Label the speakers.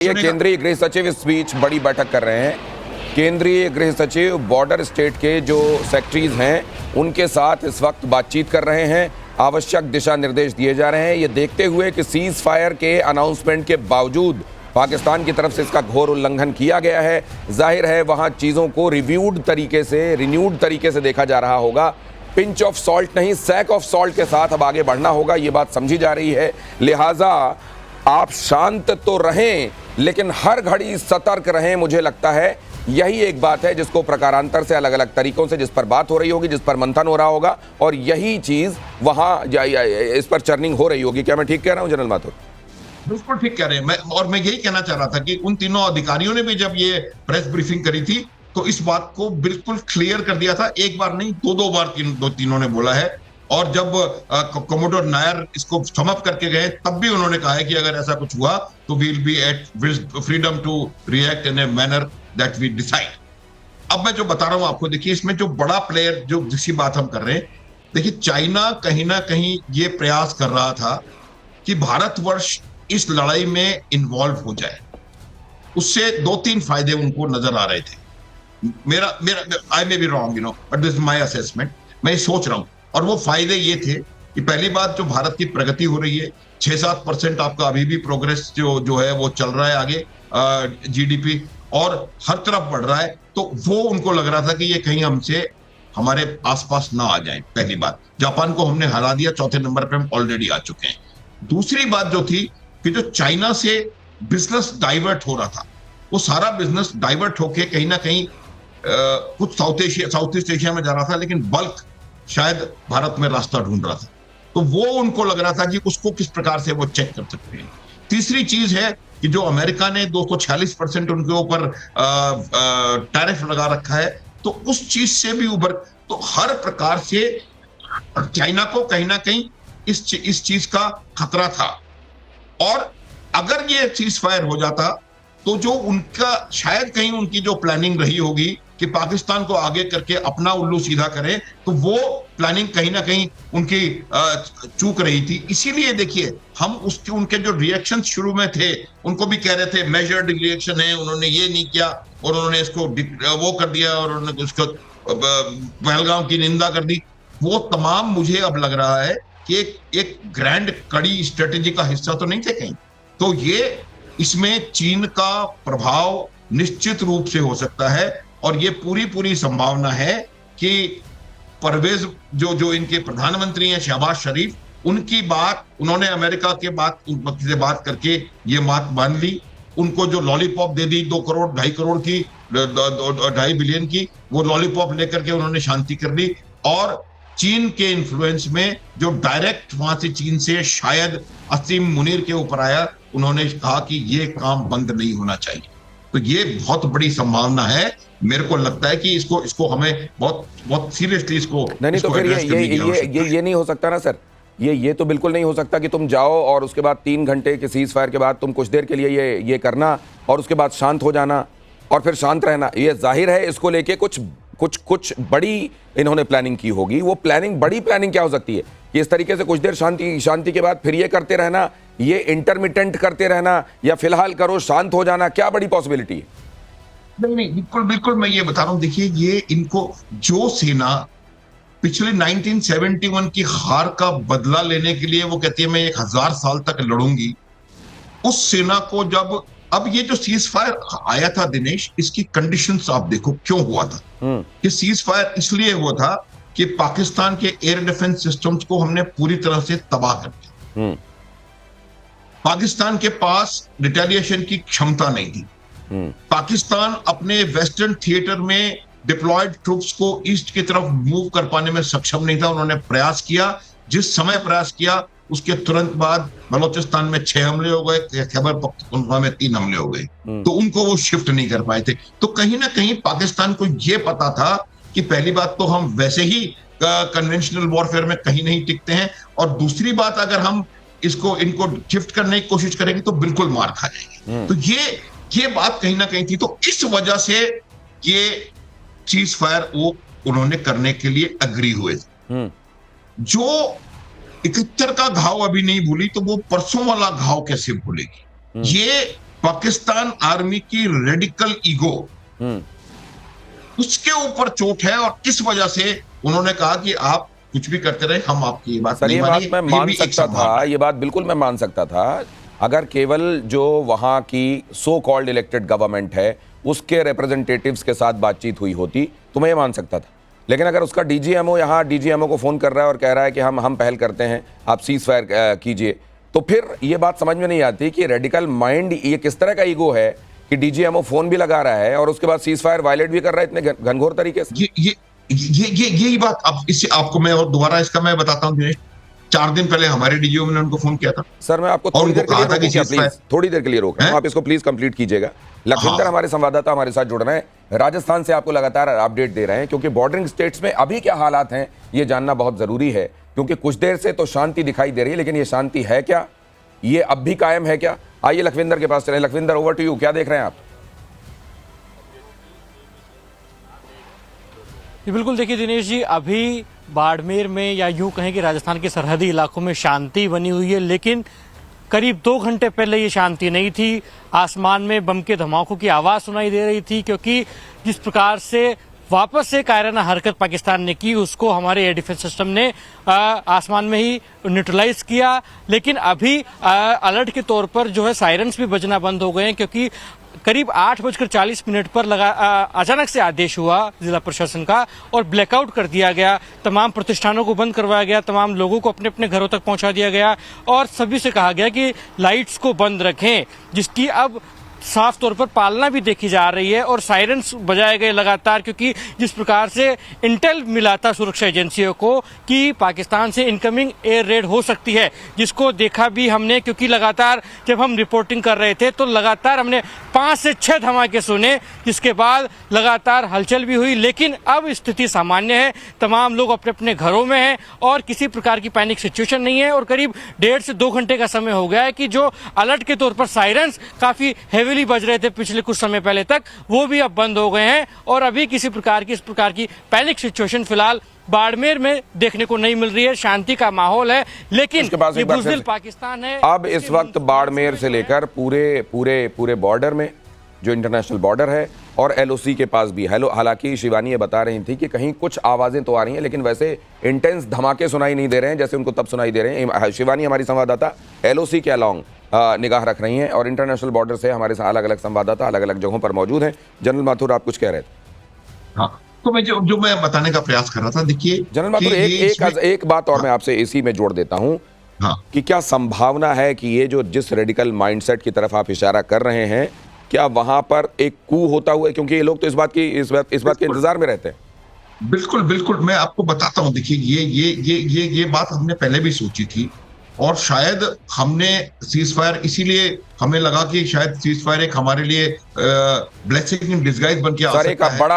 Speaker 1: ये केंद्रीय गृह सचिव इस बीच बड़ी बैठक कर रहे हैं। केंद्रीय गृह सचिव बॉर्डर स्टेट के जो सेक्रेटरीज हैं उनके साथ इस वक्त बातचीत कर रहे हैं। आवश्यक दिशा निर्देश दिए जा रहे हैं। ये देखते हुए कि सीज फायर के अनाउंसमेंट के बावजूद पाकिस्तान की तरफ से इसका घोर उल्लंघन किया गया है। जाहिर है वहाँ चीज़ों को रिन्यूड तरीके से देखा जा रहा होगा। पिंच ऑफ सॉल्ट नहीं, सैक ऑफ सॉल्ट के साथ अब आगे बढ़ना होगा, ये बात समझी जा रही है। लिहाजा आप शांत तो रहें लेकिन हर घड़ी सतर्क रहें। मुझे लगता है यही एक बात है जिसको प्रकारांतर से अलग अलग तरीकों से जिस पर बात हो रही होगी, जिस पर मंथन हो रहा होगा, और यही चीज़ वहाँ इस पर चर्निंग हो रही होगी। क्या मैं ठीक कह रहा हूँ जनरल माथुर?
Speaker 2: बिल्कुल ठीक कह रहे हैं। मैं यही कहना चाह रहा था कि उन तीनों अधिकारियों ने भी जब ये प्रेस ब्रीफिंग करी थी तो इस बात को बिल्कुल क्लियर कर दिया था। एक बार नहीं, दो बार तीनों ने बोला है। और जब कमोडोर नायर इसको समअप करके गए तब भी उन्होंने कहा है कि अगर ऐसा कुछ हुआ तो we will be at freedom to react in a manner that we decide. अब मैं जो बता रहा हूं आपको, देखिए इसमें जो बड़ा प्लेयर जो जिसकी बात हम कर रहे हैं, देखिए चाइना कहीं ना कहीं ये प्रयास कर रहा था कि भारतवर्ष इस लड़ाई में इन्वॉल्व हो जाए। उससे दो तीन फायदे उनको नजर आ रहे थे। मेरा I may be wrong but this is my assessment. मैं सोच रहा हूं, और वो फायदे ये थे कि पहली बात, जो भारत की प्रगति हो रही है, 6-7% आपका अभी भी प्रोग्रेस जो है वो चल रहा है आगे, जीडीपी, और हर तरफ बढ़ रहा है। तो वो उनको लग रहा था कि ये कहीं हमसे हमारे आसपास ना आ जाए। पहली बात, जापान को हमने हरा दिया, चौथे नंबर पे हम ऑलरेडी आ चुके हैं। दूसरी बात जो थी कि जो चाइना से बिजनेस डाइवर्ट हो रहा था, वो सारा बिजनेस डाइवर्ट होके कहीं ना कहीं कुछ साउथ ईस्ट एशिया में जा रहा था, लेकिन बल्क शायद भारत में रास्ता ढूंढ रहा था। तो वो उनको लग रहा था कि उसको किस प्रकार से वो चेक कर सकते हैं। तीसरी चीज है कि जो अमेरिका ने 246% उनके ऊपर टैरिफ लगा रखा है, तो उस चीज से भी उभर, तो हर प्रकार से चाइना को कहीं ना कहीं इस चीज का खतरा था। और अगर ये सीज फायर हो जाता तो जो उनका शायद कहीं उनकी जो प्लानिंग रही होगी कि पाकिस्तान को आगे करके अपना उल्लू सीधा करें, तो वो प्लानिंग कहीं ना कहीं उनकी चूक रही थी। इसीलिए देखिए हम उनके जो रिएक्शन शुरू में थे, उनको भी कह रहे थे मेजर्ड रिएक्शन है, उन्होंने ये नहीं किया और उन्होंने इसको वो कर दिया और उन्होंने उसको पहलगाम की निंदा कर दी। वो तमाम मुझे अब लग रहा है कि एक ग्रैंड कड़ी स्ट्रेटेजी का हिस्सा तो नहीं थे कहीं। तो ये इसमें चीन का प्रभाव निश्चित रूप से हो सकता है, और ये पूरी संभावना है कि परवेज जो इनके प्रधानमंत्री हैं शहबाज शरीफ, उनकी बात, उन्होंने अमेरिका के से बात करके ये बात मान ली। उनको जो लॉलीपॉप दे दी 2 करोड़ 2.5 करोड़ की, 2.5 बिलियन की, वो लॉलीपॉप लेकर के उन्होंने शांति कर ली। और चीन के इन्फ्लुएंस में जो डायरेक्ट वहां से चीन से शायद असीम मुनीर के ऊपर आया, उन्होंने कहा कि ये काम बंद नहीं होना चाहिए। तो ये बहुत बड़ी संभावना है। मेरे को लगता है कि इसको हमें बहुत सीरियसली इसको
Speaker 1: नहीं तो फिर ये नहीं हो सकता ना सर। ये तो बिल्कुल नहीं हो सकता कि तुम जाओ और उसके बाद 3 घंटे के सीज फायर के बाद तुम कुछ देर के लिए ये करना और उसके बाद शांत हो जाना और फिर शांत रहना। ये जाहिर है इसको लेके कुछ बड़ी इन्होंने प्लानिंग की होगी। वो बड़ी प्लानिंग क्या हो सकती है कि इस तरीके से कुछ देर शांति के बाद फिर ये करते रहना, ये इंटरमिटेंट करते रहना, या फिलहाल करो शांत हो जाना, क्या बड़ी पॉसिबिलिटी है?
Speaker 2: नहीं, बिल्कुल मैं ये बता रहा हूं। देखिए ये इनको जो सेना पिछले 1971 की हार का बदला लेने के लिए वो कहती है मैं 1000 साल तक लड़ूंगी, उस सेना को जब अब ये जो सीज फायर आया था दिनेश, इसकी कंडीशंस आप देखो क्यों हुआ था। कि सीज फायर इसलिए हुआ था कि पाकिस्तान के एयर डिफेंस सिस्टम्स को हमने पूरी तरह से तबाह कर दिया। पाकिस्तान के पास रिटेलिएशन की क्षमता नहीं थी। पाकिस्तान अपने वेस्टर्न थिएटर में डिप्लॉयड ट्रूप्स को ईस्ट की तरफ मूव कर पाने में सक्षम नहीं था। उन्होंने प्रयास किया, जिस समय प्रयास किया उसके तुरंत बाद बलोचिस्तान में 6 हमले हो गए, खैबर पख्तूनख्वा में 3 हमले हो गए, तो उनको वो शिफ्ट नहीं कर पाए थे। तो कहीं ना कहीं पाकिस्तान को ये पता था कि पहली बात तो हम वैसे ही कन्वेंशनल वॉरफेयर में कहीं नहीं टिकते हैं, और दूसरी बात अगर हम इनको शिफ्ट करने की कोशिश करेंगे तो बिल्कुल मार खा जाएंगे। तो ये बात कहीं ना कहीं थी। तो इस वजह से ये सीज फायर वो उन्होंने करने के लिए अग्री हुए। जो 71 का घाव अभी नहीं भूली, तो वो परसों वाला घाव कैसे भूलेगी? ये पाकिस्तान आर्मी की रेडिकल ईगो, उसके ऊपर चोट है, और इस वजह से उन्होंने कहा कि आप कुछ भी करते रहे, हम आपकी ये बात
Speaker 1: सर
Speaker 2: नहीं
Speaker 1: ये बात
Speaker 2: मानेंगे।
Speaker 1: मैं
Speaker 2: ये
Speaker 1: मान
Speaker 2: भी एक
Speaker 1: सकता
Speaker 2: संभावना
Speaker 1: था,
Speaker 2: है।
Speaker 1: ये बात बिल्कुल मैं मान सकता था अगर केवल जो वहां की सो कॉल्ड इलेक्टेड गवर्नमेंट है उसके रिप्रेजेंटेटिव्स के साथ बातचीत हुई होती तो मैं ये मान सकता था। लेकिन अगर उसका डीजीएमओ यहाँ डीजीएमओ को फोन कर रहा है और कह रहा है कि हम पहल करते हैं, आप सीज फायर कीजिए, तो फिर ये बात समझ में नहीं आती कि रेडिकल माइंड ये किस तरह का ईगो है कि डीजीएमओ फोन भी लगा रहा है और उसके बाद सीज फायर वायलेट भी कर रहा है इतने घनघोर तरीके से।
Speaker 2: यही बात, अब इससे आपको मैं और दोबारा इसका मैं बताता हूँ दिनेश। 4 दिन पहले हमारे डीजीओ ने उनको फोन किया था।
Speaker 1: सर मैं आपको
Speaker 2: और
Speaker 1: थोड़ी
Speaker 2: उनको
Speaker 1: देर के लिए
Speaker 2: कहा था कि
Speaker 1: रोकूं क्या,
Speaker 2: ceasefire-
Speaker 1: प्लीज थोड़ी देर के लिए रोक रहा हूं,
Speaker 2: हैं?
Speaker 1: आप इसको प्लीज कंप्लीट कीजिएगा। लखविंदर
Speaker 2: हाँ।
Speaker 1: हमारे संवाददाता हमारे साथ जुड़ रहे हैं, राजस्थान से आपको लगातार अपडेट दे रहे हैं, क्योंकि बॉर्डरिंग स्टेट्स में अभी क्या हालात हैं ये जानना बहुत जरूरी है, क्योंकि कुछ देर से तो शांति दिखाई दे रही है, लेकिन ये शांति है क्या, ये अब भी कायम है क्या? आइए लखविंदर के पास चले। लखविंदर, ओवर टू यू, क्या देख रहे हैं आप?
Speaker 3: जी बिल्कुल, देखिए दिनेश जी, अभी बाड़मेर में या यूं कहें कि राजस्थान के सरहदी इलाकों में शांति बनी हुई है, लेकिन करीब 2 घंटे पहले ये शांति नहीं थी। आसमान में बम के धमाकों की आवाज़ सुनाई दे रही थी, क्योंकि जिस प्रकार से वापस से कायराना हरकत पाकिस्तान ने की उसको हमारे एयर डिफेंस सिस्टम ने आसमान में ही न्यूट्रलाइज किया। लेकिन अभी अलर्ट के तौर पर जो है सायरन्स भी बजना बंद हो गए हैं, क्योंकि करीब 8:40 पर अचानक से आदेश हुआ जिला प्रशासन का और ब्लैकआउट कर दिया गया। तमाम प्रतिष्ठानों को बंद करवाया गया, तमाम लोगों को अपने अपने घरों तक पहुंचा दिया गया और सभी से कहा गया कि लाइट्स को बंद रखें, जिसकी अब साफ तौर पर पालना भी देखी जा रही है। और सायरन्स बजाए गए लगातार, क्योंकि जिस प्रकार से इंटेल मिला था सुरक्षा एजेंसियों को कि पाकिस्तान से इनकमिंग एयर रेड हो सकती है, जिसको देखा भी हमने, क्योंकि लगातार जब हम रिपोर्टिंग कर रहे थे तो लगातार हमने 5 से 6 धमाके सुने, जिसके बाद लगातार हलचल भी हुई। लेकिन अब स्थिति सामान्य है, तमाम लोग अपने अपने घरों में हैं और किसी प्रकार की पैनिक सिचुएशन नहीं है। और करीब 1.5 से 2 घंटे का समय हो गया है कि जो अलर्ट के तौर पर सायरन्स काफी हेवीली बज रहे थे पिछले कुछ समय पहले तक, वो भी अब बंद हो गए हैं और अभी किसी प्रकार की इस प्रकार की पैनिक सिचुएशन फिलहाल बाड़मेर में देखने को नहीं मिल रही है। शांति का माहौल है, लेकिन ये बुज़दिल पाकिस्तान है।
Speaker 1: अब इस वक्त बाड़मेर से लेकर पूरे बॉर्डर में जो इंटरनेशनल बॉर्डर है और एलओसी के पास भी, हालांकि शिवानी ये बता रही थी कि कहीं कुछ आवाजें तो आ रही हैं, लेकिन वैसे इंटेंस धमाके सुनाई नहीं दे रहे हैं जैसे उनको तब सुनाई दे रहे हैं। शिवानी हमारी संवाददाता एलओसी के अलॉन्ग निगाह रख रही हैं और इंटरनेशनल बॉर्डर से हमारे साथ अलग अलग संवाददाता अलग अलग जगहों पर मौजूद हैं। जनरल माथुर, आप कुछ कह रहे थे?
Speaker 2: हाँ, तो मैं जो मैं बताने का प्रयास कर रहा था, देखिए
Speaker 1: जनरल माथुर, एक बात और मैं आपसे इसी में जोड़ देता हूं।
Speaker 2: हाँ,
Speaker 1: कि क्या संभावना है कि ये जो जिस रेडिकल माइंडसेट की तरफ आप इशारा कर रहे हैं, क्या वहां पर एक कू होता हुआ, क्योंकि ये लोग तो इस बात के इंतजार में रहते हैं।
Speaker 2: बिल्कुल बिल्कुल, मैं आपको बताता हूं। देखिए ये बात हमने पहले भी सोची थी और शायद हमने सीज फायर, इसीलिए हमें लगा कि शायद सीज फायर एक हमारे लिए ब्लेसिंग इन डिस्गाइज बन के आ सकता है।